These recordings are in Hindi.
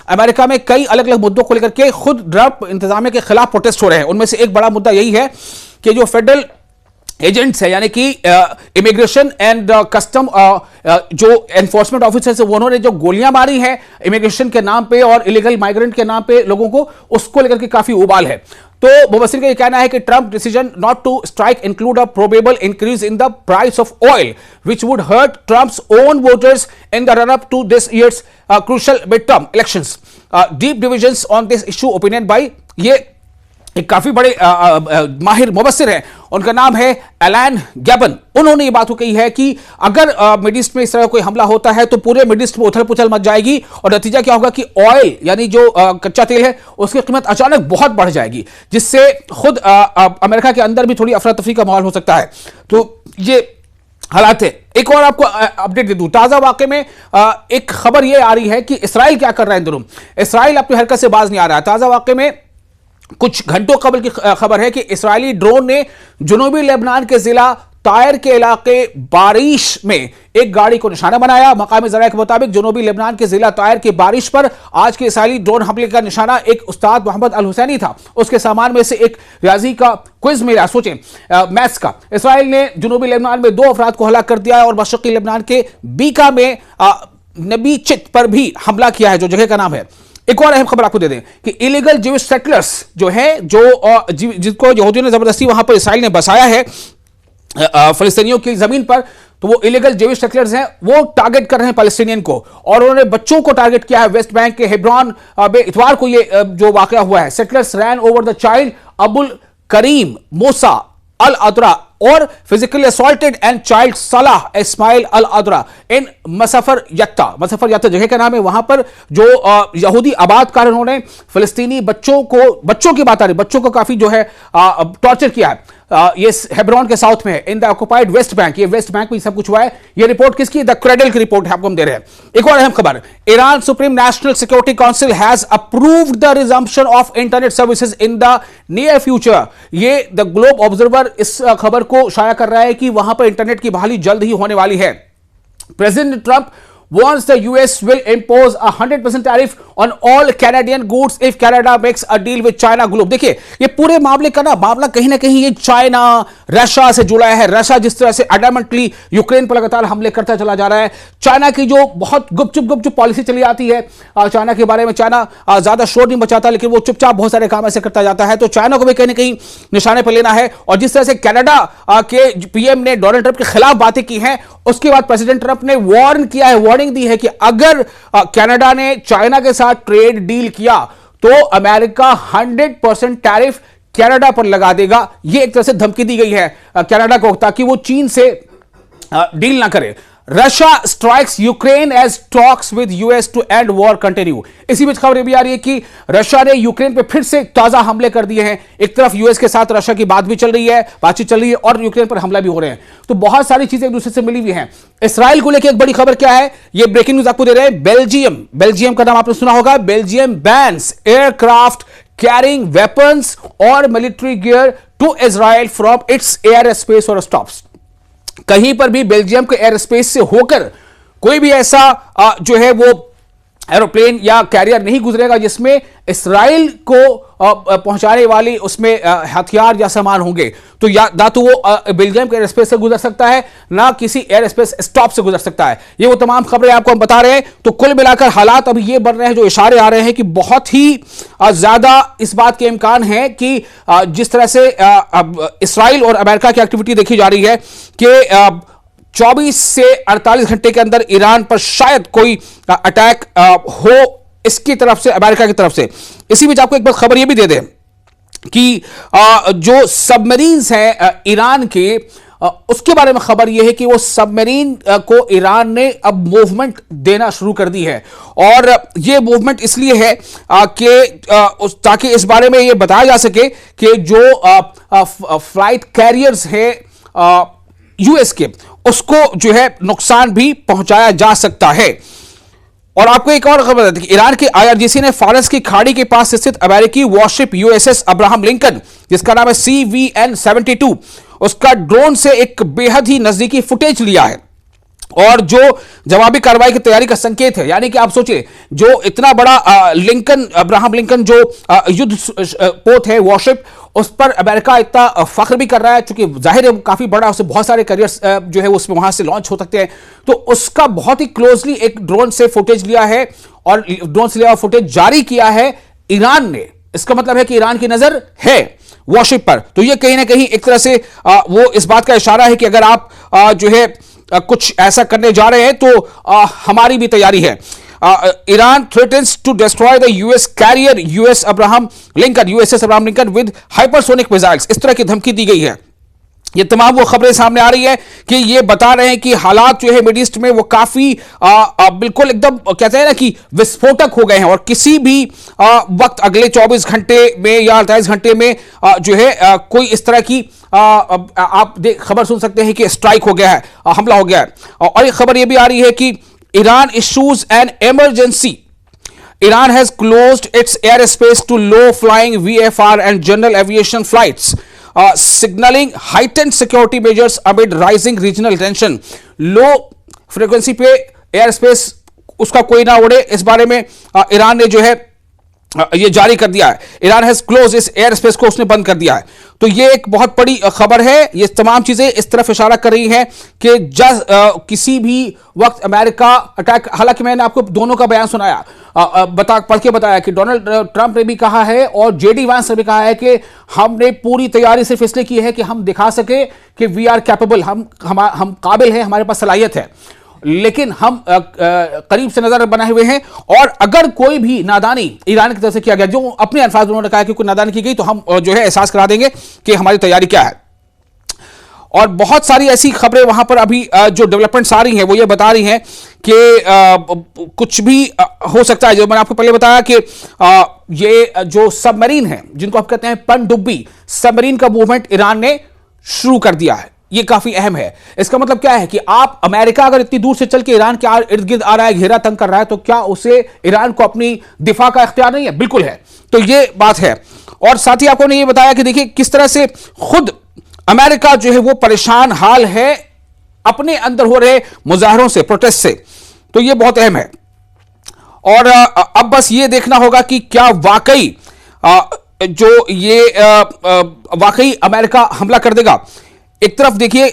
अमेरिका में कई अलग अलग मुद्दों को लेकर के खुद ट्रंप इंतजामिया के खिलाफ प्रोटेस्ट हो रहे हैं। उनमें से एक बड़ा मुद्दा यही है कि जो फेडरल एजेंट्स है यानी कि इमिग्रेशन एंड कस्टम जो एनफोर्समेंट ऑफिसर्स है, उन्होंने जो गोलियां मारी हैं इमिग्रेशन के नाम पे और इलीगल माइग्रेंट के नाम पे लोगों को, उसको लेकर के काफी उबाल है। तो मुबस्सिर का यह कहना है कि Trump decision not to strike include a probable increase in the price of oil which would hurt Trump's own voters in the run up to this year's crucial mid term elections. Deep divisions on this issue opinion by ये एक काफी बड़े माहिर मुबस्सिर हैं, उनका नाम है एलन गैबन। उन्होंने ये बात को कही है कि अगर मिड ईस्ट में इस तरह कोई हमला होता है तो पूरे मिड ईस्ट में उथल पुथल मच जाएगी और नतीजा क्या होगा कि ऑयल यानी जो कच्चा तेल है उसकी कीमत अचानक बहुत बढ़ जाएगी, जिससे खुद अमेरिका के अंदर भी थोड़ी अफरा तफरी का माहौल हो सकता है। तो ये हालात है। एक और आपको अपडेट दे दूं, ताजा वाकये में एक खबर यह आ रही है कि इसराइल क्या कर रहा है इन दिनों। इसराइल अपनी हरकत से बाज नहीं आ रहा है। ताजा वाकये में कुछ घंटों कबल की खबर है कि इस्राएली ड्रोन ने जुनूबी लेबनान के जिला तायर के इलाके बारिश में एक गाड़ी को निशाना बनाया। मकामी ज़राए के मुताबिक जुनूबी लेबनान के जिला तायर की बारिश पर आज के इस्राएली ड्रोन हमले का निशाना एक उस्ताद मोहम्मद अल हुसैनी था। उसके सामान में से एक रियाजी का क्विज मिला, सोचें मैथ्स का। इसराइल ने जुनूबी लेबनान में 2 अफराद को हलाक कर दिया है और मशरकी लेबनान के बीका में नबी चित पर भी हमला किया है, जो जगह का नाम है। एक और अहम खबर आपको दे दें कि इलीगल ज्यूइश सेटलर्स जो हैं, जो जिनको यहूदियों ने जबरदस्ती वहां पर इसराइल ने बसाया है फलस्तीनियों की जमीन पर, तो वो इलीगल ज्यूइश सेटलर्स हैं, वो टारगेट कर रहे हैं पैलेस्टीनियन को और उन्होंने बच्चों को टारगेट किया है। वेस्ट बैंक के हेब्रॉन में इतवार को ये जो वाकया हुआ है, settlers ran over the child Abul Karim Musa al Adra और फिजिकली असॉल्टेड एंड चाइल्ड सलाह इस्माइल अल अदरा इन मसफर यत्ता जगह का नाम है। वहां पर जो यहूदी आबादकार उन्होंने फिलिस्तीनी बच्चों की बात आ रही, बच्चों को काफी जो है टॉर्चर किया है। ये हेब्रॉन के साउथ में है, in the occupied West Bank. ये वेस्ट बैंक में सब कुछ हुआ है। ये रिपोर्ट किसकी? द क्रेडल की रिपोर्ट है, आपको हम दे रहे हैं। एक और अहम खबर, Iran supreme national security council has approved the resumption of internet services in the near future. ये द ग्लोब ऑब्जर्वर इस खबर को शाया कर रहा है कि वहां पर इंटरनेट की बहाली जल्द ही होने वाली है। President Trump warns the US will impose a 100% tariff on all Canadian goods if Canada makes a deal with China Globe। देखिए ये पूरे मामले का मामला कहीं ना कहीं ये चाइना रशिया से जुड़ा है। रशिया जिस तरह से एडमंटली यूक्रेन पर लगातार हमले करता चला जा रहा है, चाइना की जो बहुत गुपचुप पॉलिसी चली आती है, चाइना के बारे में चाइना ज्यादा शोर नहीं मचाता, लेकिन वो चुपचाप बहुत सारे काम ऐसे करता जाता है। तो चाइना को भी कहीं ना कहीं निशाने पर लेना है। और जिस तरह से कनाडा के पीएम ने डोनाल्ड ट्रंप के खिलाफ बातें की हैं, उसके बाद प्रेसिडेंट ट्रंप ने वार्न किया है, वार्निंग दी है कि अगर कनाडा ने चाइना के साथ ट्रेड डील किया तो अमेरिका 100% टैरिफ कनाडा पर लगा देगा। यह एक तरह से धमकी दी गई है कनाडा को ताकि वो चीन से डील ना करे। Russia strikes Ukraine as talks with US to end war continue. इसी बीच खबर भी आ रही है कि रशिया ने यूक्रेन पे फिर से ताजा हमले कर दिए हैं। एक तरफ यूएस के साथ रशिया की बातचीत चल रही है और यूक्रेन पर हमला भी हो रहे हैं। तो बहुत सारी चीजें एक दूसरे से मिली हुई हैं। इसराइल को लेकर एक बड़ी खबर क्या है, ये ब्रेकिंग न्यूज आपको दे रहे हैं। बेल्जियम का नाम आपने सुना होगा। Belgium bans aircraft carrying weapons और military gear to Israel from its airspace और स्टॉप्स। कहीं पर भी बेल्जियम के एयर स्पेस से होकर कोई भी ऐसा जो है वो एरोप्लेन या कैरियर नहीं गुजरेगा जिसमें इसराइल को पहुंचाने वाली उसमें हथियार या सामान होंगे। तो ना तो वो बेल्जियम के एयर स्पेस से गुजर सकता है, ना किसी एयर स्पेस स्टॉप से गुजर सकता है। ये वो तमाम खबरें आपको हम बता रहे हैं। तो कुल मिलाकर हालात अभी ये बन रहे हैं, जो इशारे आ रहे हैं कि बहुत ही ज्यादा इस बात के इम्कान है कि जिस तरह से इसराइल और अमेरिका की एक्टिविटी देखी जा रही है कि 24 से 48 घंटे के अंदर ईरान पर शायद कोई अटैक हो इसकी तरफ से, अमेरिका की तरफ से। इसी बीच आपको एक बात खबर यह भी दे दें कि जो सबमरीन्स हैं ईरान के, उसके बारे में खबर यह है कि वो सबमरीन को ईरान ने अब मूवमेंट देना शुरू कर दी है। और ये मूवमेंट इसलिए है कि ताकि इस बारे में यह बताया जा सके कि जो फ्लाइट कैरियर्स है यूएस के, उसको जो है नुकसान भी पहुंचाया जा सकता है। और आपको एक और खबर है कि ईरान के आईआरजीसी ने फारस की खाड़ी के पास स्थित अमेरिकी वॉरशिप यूएसएस अब्राहम लिंकन, जिसका नाम है CVN-72, उसका ड्रोन से एक बेहद ही नजदीकी फुटेज लिया है। और जो जवाबी कार्रवाई की तैयारी का संकेत है। यानी कि आप सोचिए, जो इतना बड़ा लिंकन, अब्राहम लिंकन जो युद्ध पोत है वॉरशिप, उस पर अमेरिका इतना फख्र भी कर रहा है, क्योंकि जाहिर है काफी बड़ा, उससे बहुत सारे करियर्स जो है उसमें वहां से लॉन्च हो सकते हैं। तो उसका बहुत ही क्लोजली एक ड्रोन से फुटेज लिया है और ड्रोन से लिया फुटेज जारी किया है ईरान ने। इसका मतलब है कि ईरान की नजर है वॉरशिप पर। तो यह कहीं ना कहीं एक तरह से वो इस बात का इशारा है कि अगर आप जो है कुछ ऐसा करने जा रहे हैं तो हमारी भी तैयारी है। Iran threatens to destroy the US carrier USS Abraham Lincoln with hypersonic missiles, इस तरह की धमकी दी गई है। ये तमाम वो खबरें सामने आ रही है कि ये बता रहे हैं कि हालात जो है मिड ईस्ट में वो काफी बिल्कुल एकदम कहते हैं ना कि विस्फोटक हो गए हैं, और किसी भी वक्त अगले 24 घंटे में या 48 घंटे में जो है कोई इस तरह की आप खबर सुन सकते हैं कि स्ट्राइक हो गया है, हमला हो गया है। और एक खबर ये भी आ रही है कि Iran issues an emergency, Iran has closed its airspace to low-flying VFR and general aviation flights, signaling heightened security measures amid rising regional tension. Low frequency पे airspace उसका कोई ना उड़े, इस बारे में ईरान ने जो है ये जारी कर दिया है। ईरान हैज क्लोज, इस एयर स्पेस को उसने बंद कर दिया है। तो ये एक बहुत बड़ी खबर है। ये तमाम चीजें इस तरफ इशारा कर रही हैं कि किसी भी वक्त अमेरिका अटैक, हालांकि मैंने आपको दोनों का बयान सुनाया, पढ़ के बताया कि डोनाल्ड ट्रंप ने भी कहा है और जेडी वांस ने भी कहा है कि हमने पूरी तैयारी सिर्फ इसलिए की है कि हम दिखा सके कि वी आर कैपेबल, हम काबिल हैं, हमारे पास सलाहियत है, लेकिन हम करीब से नजर बनाए हुए हैं। और अगर कोई भी नादानी ईरान की तरफ से किया गया, जो अपने अल्फाज उन्होंने कहा कि कोई नादानी की गई, तो हम जो है एहसास करा देंगे कि हमारी तैयारी क्या है। और बहुत सारी ऐसी खबरें वहां पर अभी जो डेवलपमेंट्स आ रही हैं वो ये बता रही हैं कि कुछ भी हो सकता है। जो मैंने आपको पहले बताया कि ये जो सबमरीन है, जिनको आप कहते हैं पनडुब्बी सबमरीन का मूवमेंट ईरान ने शुरू कर दिया है। ये काफी अहम है। इसका मतलब क्या है कि आप अमेरिका अगर इतनी दूर से चल के ईरान के इर्द गिर्द आ रहा है, घेरा तंग कर रहा है, तो क्या उसे ईरान को अपनी दिफा का इख्तियार नहीं है? बिल्कुल है। तो ये बात है। और साथ ही आपको ने ये बताया कि देखिए किस तरह से खुद अमेरिका जो है वो परेशान हाल है अपने अंदर हो रहे मुजाहरों से, प्रोटेस्ट से। तो ये बहुत अहम है। और अब बस ये देखना होगा कि क्या वाकई जो ये वाकई अमेरिका हमला कर देगा। एक तरफ देखिए,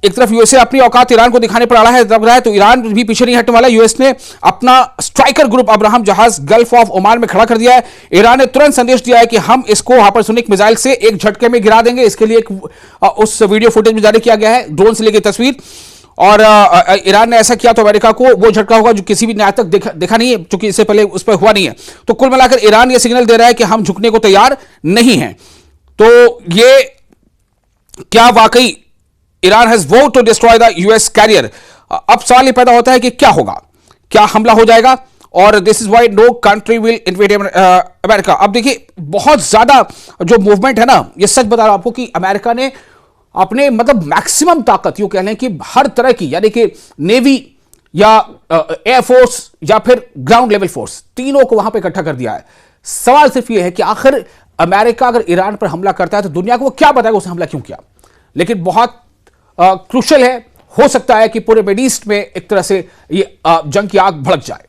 एक तरफ यूएसए अपनी औकात ईरान को दिखाने पर अड़ा है, दब रहा है, तो ईरान भी पीछे नहीं हटने वाला। यूएस ने अपना स्ट्राइकर ग्रुप अब्राहम जहाज गल्फ ऑफ ओमान में खड़ा कर दिया है। ईरान ने तुरंत संदेश दिया है कि हम इसको हाइपरसोनिक मिसाइल से एक झटके में गिरा देंगे। इसके लिए उस वीडियो फुटेज में जारी किया गया है, ड्रोन से ली गई तस्वीर। और ईरान ने ऐसा किया तो अमेरिका को वो झटका होगा जो किसी भी न्याय तक देखा नहीं है, क्योंकि इससे पहले उस पर हुआ नहीं है। तो कुल मिलाकर ईरान ये सिग्नल दे रहा है कि हम झुकने को तैयार नहीं है। तो ये क्या वाकई Iran has vowed to destroy the US carrier? अब सवाल ये पैदा होता है कि क्या होगा, क्या हमला हो जाएगा? और this is why no country will invade America. अब देखिए बहुत ज्यादा जो मूवमेंट है ना, ये सच बता रहा हूं आपको कि अमेरिका ने अपने मतलब मैक्सिमम ताकत, यूं कह लें कि हर तरह की, यानी कि नेवी या एयरफोर्स या फिर ग्राउंड लेवल फोर्स, तीनों को वहां पर इकट्ठा कर दिया है। सवाल सिर्फ यह है कि आखिर अमेरिका अगर ईरान पर हमला करता है तो दुनिया को वो क्या बताएगा उसने हमला क्यों किया। लेकिन बहुत क्रूशल है, हो सकता है कि पूरे मिड ईस्ट में एक तरह से ये जंग की आग भड़क जाए।